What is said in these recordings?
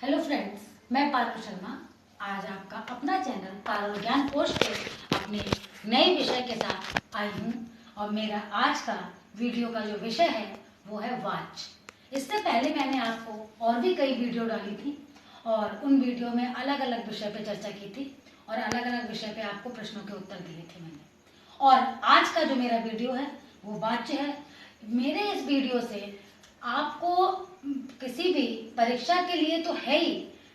Hello friends, मैं पारुल शर्मा आज आपका अपना चैनल पारुल ज्ञान कोश पे अपने नए विषय के साथ आई हूँ। और मेरा आज का वीडियो का जो विषय है वो है वॉच। इससे पहले मैंने आपको और भी कई वीडियो डाली थी और उन वीडियो में अलग अलग विषय पे चर्चा की थी और अलग अलग विषय पे आपको प्रश्नों के उत्तर दिए थे मैंने। और आज का जो मेरा वीडियो है वो वॉच है। मेरे इस वीडियो से आपको किसी भी परीक्षा के लिए तो है ही,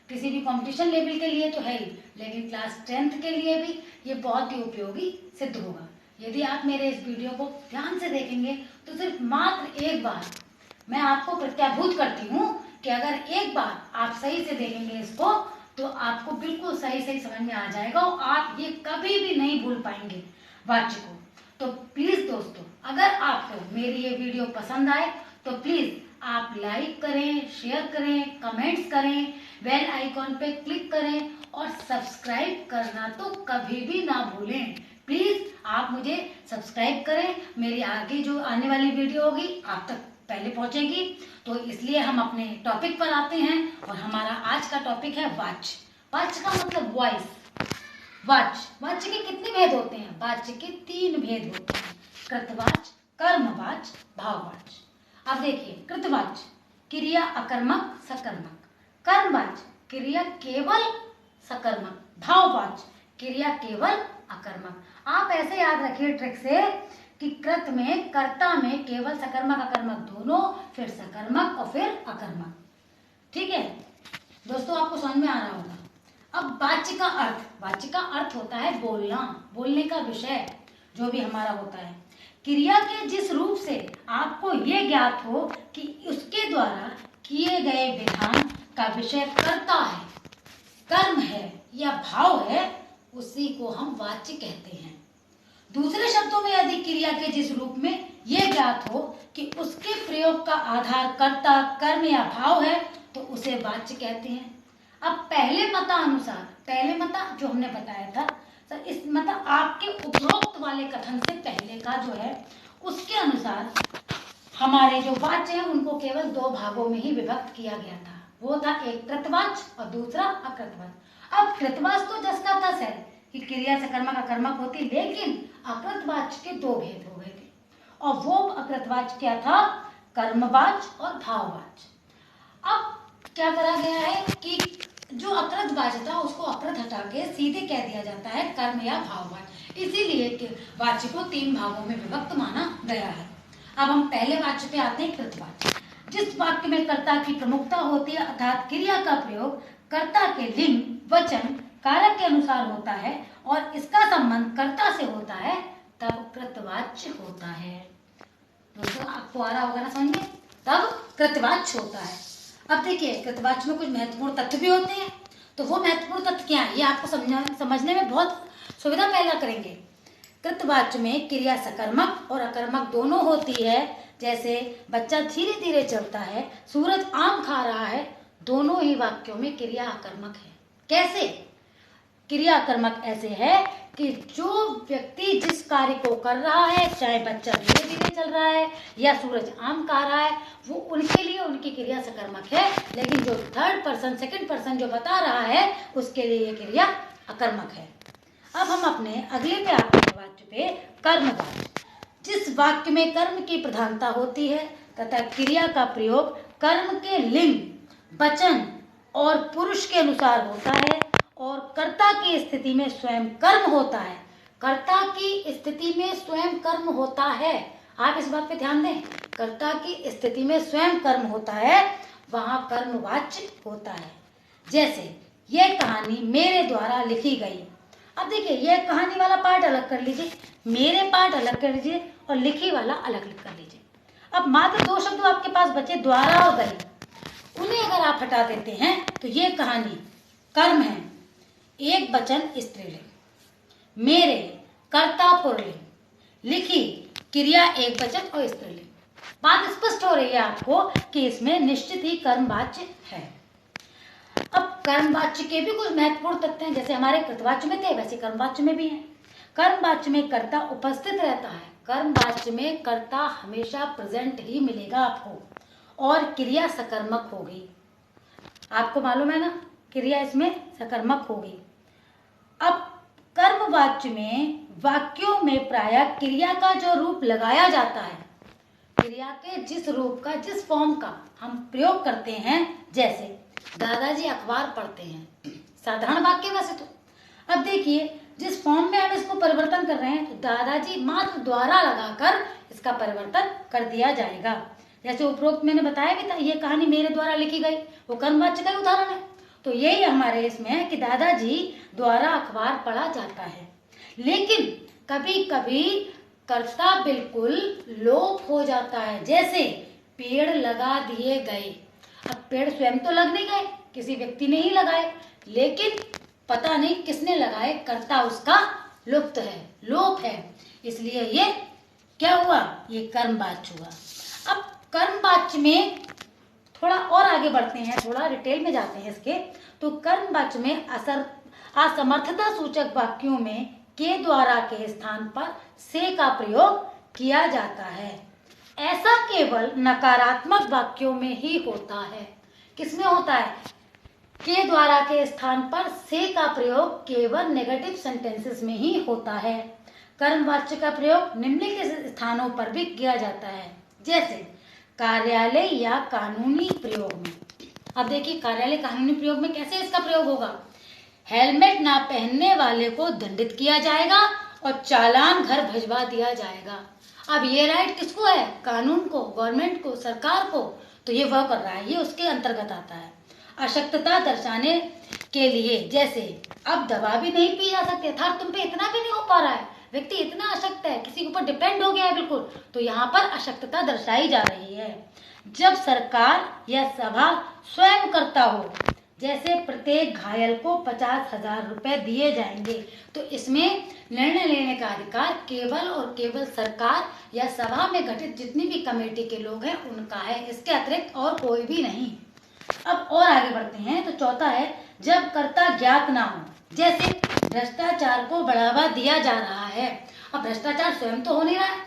किसी भी कंपटीशन लेवल के लिए तो है ही, लेकिन क्लास 10th के लिए भी ये बहुत ही उपयोगी सिद्ध होगा। यदि आप मेरे इस वीडियो को ध्यान से देखेंगे तो सिर्फ मात्र एक बार मैं आपको प्रत्याभूत करती हूँ कि अगर एक बार आप सही से देखेंगे इसको तो आपको बिल्कुल सही सही समझ में आ जाएगा और आप ये कभी भी नहीं भूल पाएंगे वाक्य को। तो प्लीज दोस्तों, अगर आपको मेरी ये वीडियो पसंद आए तो प्लीज आप लाइक करें, शेयर करें, कमेंट्स करें, बेल आइकॉन पे क्लिक करें और सब्सक्राइब करना तो कभी भी ना भूलें। प्लीज आप मुझे सब्सक्राइब करें। मेरी आगे जो आने वाली वीडियो होगी आप तक पहले पहुंचेगी। तो इसलिए हम अपने टॉपिक पर आते हैं और हमारा आज का टॉपिक है वाच। वाच का मतलब वॉइस। वाच्य के कितने भेद होते हैं? वाच्य के 3 भेद होते हैं, कृतवाच्य, कर्मवाच्य, भाववाच्य। अब देखिए, कृतवाच्य क्रिया अकर्मक सकर्मक, कर्मवाच्य क्रिया केवल सकर्मक, भाववाच्य क्रिया केवल अकर्मक। आप ऐसे याद रखिए ट्रिक से कि कृत में कर्ता में केवल सकर्मक अकर्मक दोनों, फिर सकर्मक और फिर अकर्मक। ठीक है दोस्तों, आपको समझ में आ रहा होगा। अब वाच्य का अर्थ, वाच्य का अर्थ होता है बोलना, बोलने का विषय जो भी हमारा होता है। क्रिया के जिस रूप से आपको ये ज्ञात हो कि उसके द्वारा किए गए विधान का विषय कर्ता है, कर्म है या भाव है, उसी को हम वाच्य कहते हैं। दूसरे शब्दों में यदि क्रिया के जिस रूप में यह ज्ञात हो कि उसके प्रयोग का आधार कर्ता, कर्म या भाव है तो उसे वाच्य कहते हैं। अब पहले मतानुसार, पहले मता जो हमने बताया था सर, इस मतलब आपके उपरोक्त वाले कथन से पहले का जो है उसके अनुसार हमारे जो वाच्य हैं उनको केवल 2 भागों में ही विभक्त किया गया था। वो था एक कृतवाच्य और दूसरा अकृतवाच्य। अब कृतवाच्य तो जस का तस है कि क्रिया सकर्मक अकर्मक होती, लेकिन अकृतवाच्य के 2 भेद हो गए थे और वो अकृतवाच्य क्या था? कर्मवाच्य और भाववाच्य। अब क्या करा गया है कि जो अकृत वाच्य था उसको अकृत हटा के सीधे कह दिया जाता है कर्म या भाववाच्य। इसीलिए वाच्य को 3 भागों में विभक्त माना गया है। अब हम पहले वाच्य पे आते हैं, कृतवाच्य। जिस वाक्य में कर्ता की प्रमुखता होती है अर्थात क्रिया का प्रयोग कर्ता के लिंग, वचन, कारक के अनुसार होता है और इसका संबंध कर्ता से होता है, तब कृतवाच्य होता है। दोस्तों आपको आ रहा होगा ना समझ में? तब कृतवाच्य होता है। अब देखिए, कृतवाच्य में कुछ महत्वपूर्ण तथ्य भी होते हैं। तो वो महत्वपूर्ण तथ्य क्या है ये आपको समझने में बहुत सुविधा पैदा करेंगे। कृतवाच्य में क्रिया सकर्मक और अकर्मक दोनों होती है। जैसे बच्चा धीरे धीरे चलता है, सूरज आम खा रहा है, दोनों ही वाक्यों में क्रिया अकर्मक है। कैसे क्रिया कर्मक? ऐसे है कि जो व्यक्ति जिस कार्य को कर रहा है, चाहे बच्चा धीरे धीरे चल रहा है या सूरज आम खा रहा है, वो उनके लिए उनकी क्रिया सकर्मक है, लेकिन जो थर्ड पर्सन, सेकंड पर्सन जो बता रहा है उसके लिए ये क्रिया अकर्मक है। अब हम अपने अगले पे आते हैं, वाक्य पे कर्मवाच्य। जिस वाक्य में कर्म की प्रधानता होती है तथा क्रिया का प्रयोग कर्म के लिंग, वचन और पुरुष के अनुसार होता है और कर्ता की स्थिति में स्वयं कर्म होता है। कर्ता की स्थिति में स्वयं कर्म होता है, आप इस बात पे ध्यान दें। कर्ता की स्थिति में स्वयं कर्म होता है, वहां कर्मवाच्य होता है। जैसे यह कहानी मेरे द्वारा लिखी गई। अब देखिए, यह कहानी वाला पार्ट अलग कर लीजिए, मेरे पार्ट अलग कर लीजिए और लिखी वाला अलग कर लीजिए। अब मात्र 2 शब्द आपके पास बचे, द्वारा और गई। उन्हें अगर आप हटा देते हैं तो ये कहानी कर्म है, एक वचन स्त्रीलिंग, मेरे कर्ता पुल्लिंग, लिखी क्रिया एक वचन और स्त्रीलिंग। बात स्पष्ट हो रही है आपको कि इसमें निश्चित ही कर्मवाच्य है। अब कर्मवाच्य के भी कुछ महत्वपूर्ण तथ्य हैं, जैसे हमारे कृतवाच्य में थे वैसे कर्मवाच्य में भी हैं। कर्मवाच्य में कर्ता उपस्थित रहता है, कर्मवाच्य में कर्ता हमेशा प्रेजेंट ही मिलेगा आपको और क्रिया सकर्मक होगी। आपको मालूम है ना, क्रिया इसमें सकर्मक होगी। अब कर्मवाच्य में वाक्यों में प्रायः क्रिया का जो रूप लगाया जाता है, क्रिया के जिस रूप का, जिस फॉर्म का हम प्रयोग करते हैं, जैसे दादाजी अखबार पढ़ते हैं, साधारण वाक्य वैसे तो। अब देखिए जिस फॉर्म में हम इसको परिवर्तन कर रहे हैं, तो दादाजी मात्र द्वारा लगाकर इसका परिवर्तन कर दिया जाएगा। जैसे उपरोक्त मैंने बताया भी था, ये कहानी मेरे द्वारा लिखी गई, वो कर्मवाच्य का उदाहरण है। तो यही हमारे इसमें है कि दादाजी द्वारा अखबार पढ़ा जाता है। लेकिन कभी कभी कर्ता बिल्कुल लोप हो जाता है, जैसे पेड़ लगा दिए गए। अब पेड़ स्वयं तो लग नहीं गए, किसी व्यक्ति ने ही लगाए, लेकिन पता नहीं किसने लगाए, कर्ता उसका लुप्त है, लोप है, इसलिए ये क्या हुआ, ये कर्मवाच्य हुआ। अब कर्मवाच्य में थोड़ा और आगे बढ़ते हैं, थोड़ा डिटेल में जाते हैं इसके। तो कर्मवाच्य में असमर्थता सूचक वाक्यों में के द्वारा के स्थान पर से का प्रयोग किया जाता है। ऐसा केवल नकारात्मक वाक्यों में ही होता है। किसमें होता है? के द्वारा के स्थान पर से का प्रयोग केवल नेगेटिव सेंटेंसेस में ही होता है। कर्मवाच्य का प्रयोग निम्नलिखित स्थानों पर भी किया जाता है, जैसे कार्यालय या कानूनी प्रयोग में। अब देखिए कार्यालय कानूनी प्रयोग में कैसे इसका प्रयोग होगा। हेलमेट ना पहनने वाले को दंडित किया जाएगा और चालान घर भिजवा दिया जाएगा। अब ये राइट किसको है? कानून को, गवर्नमेंट को, सरकार को। तो ये वह कर रहा है, ये उसके अंतर्गत आता है। अशक्तता दर्शाने के लिए, जैसे अब दवा भी नहीं पी जा सकती, अर्थात तुम पे इतना भी नहीं हो पा रहा है, व्यक्ति इतना अशक्त है, किसी के ऊपर डिपेंड हो गया है बिल्कुल, तो यहाँ पर अशक्तता दर्शाई जा रही है। जब सरकार या सभा स्वयं करता हो, जैसे प्रत्येक घायल को 50,000 रुपए दिए जाएंगे, तो इसमें निर्णय लेने का अधिकार केवल और केवल सरकार या सभा में गठित जितनी भी कमेटी के लोग हैं उनका है, इसके अतिरिक्त और कोई भी नहीं। अब और आगे बढ़ते हैं। तो चौथा है, जब कर्ता ज्ञात ना हो, जैसे भ्रष्टाचार को बढ़ावा दिया जा रहा है। अब भ्रष्टाचार स्वयं तो हो नहीं रहा है,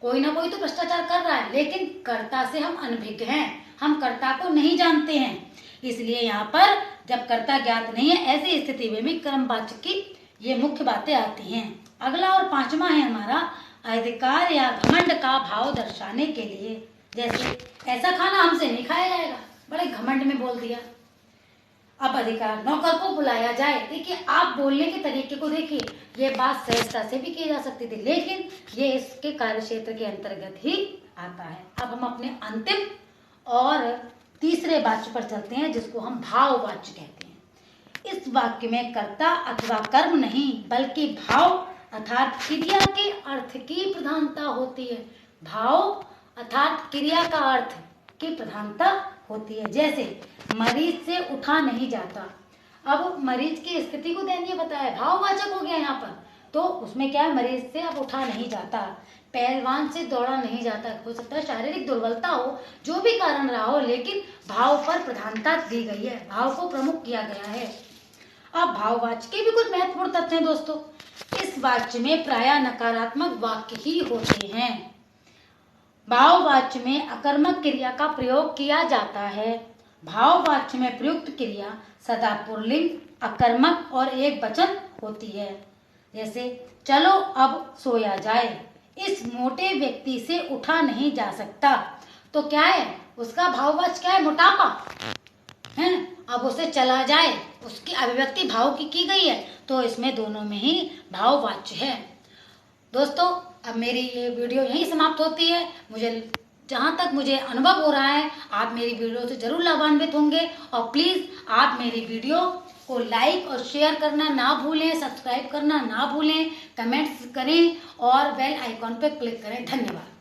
कोई ना कोई तो भ्रष्टाचार कर रहा है, लेकिन कर्ता से हम अनभिज्ञ हैं, हम कर्ता को नहीं जानते हैं, इसलिए यहाँ पर जब कर्ता ज्ञात नहीं है, ऐसी स्थिति में भी कर्मवाच्य की ये मुख्य बातें आती हैं। अगला और पांचवा है हमारा, अधिकार या घमंड का भाव दर्शाने के लिए, जैसे ऐसा खाना हमसे नहीं खाया जाएगा, बड़े घमंड में बोल दिया। अब अधिकार, नौकर को बुलाया जाए। देखिए आप बोलने के तरीके को देखिए, ये बात सहजता से भी की जा सकती थी, लेकिन ये इसके कार्यक्षेत्र के अंतर्गत ही आता है। अब हम अपने अंतिम और तीसरे वाक्य पर चलते हैं, जिसको हम भाववाच्य कहते हैं। इस वाक्य में कर्ता अथवा कर्म नहीं बल्कि भाव अर्थात क्रिया के अर्थ की प्रधानता होती है। भाव अर्थात क्रिया का अर्थ की प्रधानता होती है। जैसे मरीज से उठा नहीं जाता, अब मरीज की स्थिति को दयनीय बताया, भाववाचक हो गया यहाँ पर, तो उसमें क्या है, मरीज से अब उठा नहीं जाता। पहलवान से दौड़ा नहीं जाता, हो सकता है शारीरिक दुर्बलता हो, जो भी कारण रहा हो, लेकिन भाव पर प्रधानता दी गई है, भाव को प्रमुख किया गया है। अब भाववाच्य के भी कुछ महत्वपूर्ण तथ्य हैं दोस्तों। इस वाक्य में प्रायः नकारात्मक वाक्य ही होते हैं। भाववाच्य में अकर्मक क्रिया का प्रयोग किया जाता है। भाववाच्य में प्रयुक्त क्रिया सदा पुल्लिंग, अकर्मक और एक वचन होती है। जैसे चलो अब सोया जाए, इस मोटे व्यक्ति से उठा नहीं जा सकता, तो क्या है उसका भाववाच्य, क्या है, मोटापा है। अब उसे चला जाए, उसकी अभिव्यक्ति भाव की गई है, तो इसमें दोनों में ही भाववाच्य है। दोस्तों अब मेरी ये वीडियो यहीं समाप्त होती है। जहाँ तक मुझे अनुभव हो रहा है, आप मेरी वीडियो से जरूर लाभान्वित होंगे, और प्लीज़ आप मेरी वीडियो को लाइक और शेयर करना ना भूलें, सब्सक्राइब करना ना भूलें, कमेंट्स करें और बेल आइकॉन पर क्लिक करें। धन्यवाद।